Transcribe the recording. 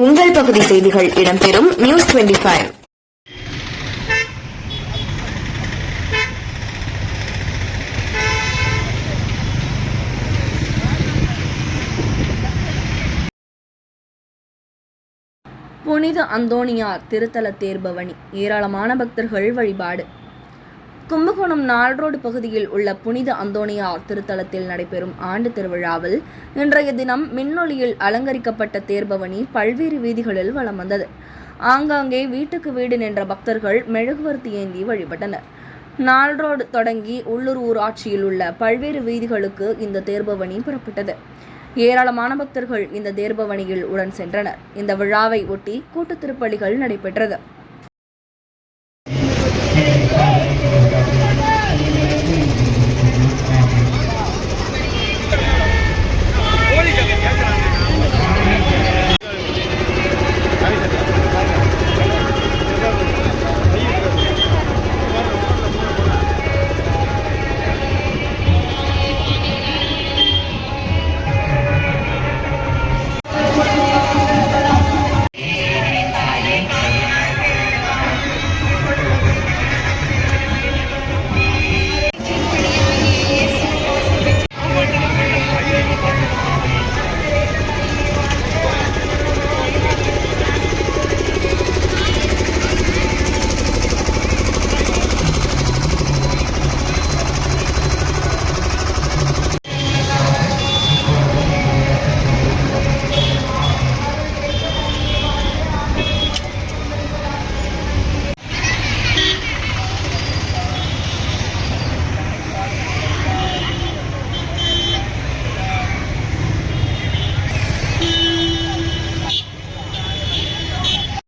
உங்கள் பகுதி செய்திகள் இடம்பெறும் நியூஸ் 25. புனித அந்தோணியார் திருத்தல தேர்பவனி, ஏராளமான பக்தர்கள் வழிபாடு. கும்பகோணம் நால்ரோடு பகுதியில் உள்ள புனித அந்தோணியார் திருத்தலத்தில் நடைபெறும் ஆண்டு திருவிழாவில் இன்றைய தினம் மின்னொளியில் அலங்கரிக்கப்பட்ட தேர்பவனி பல்வேறு வீதிகளில் வலம் வந்தது. ஆங்காங்கே வீட்டுக்கு வீடு நின்ற பக்தர்கள் மெழுகுவர்த்தி ஏந்தி வழிபட்டனர். நால்ரோடு தொடங்கி உள்ளூர் ஊராட்சியில் உள்ள பல்வேறு வீதிகளுக்கு இந்த தேர்பவனி புறப்பட்டது. ஏராளமான பக்தர்கள் இந்த தேர்பவனியில் உடன் சென்றனர். இந்த விழாவை ஒட்டி கூட்டு திருப்பலிகள் நடைபெற்றது.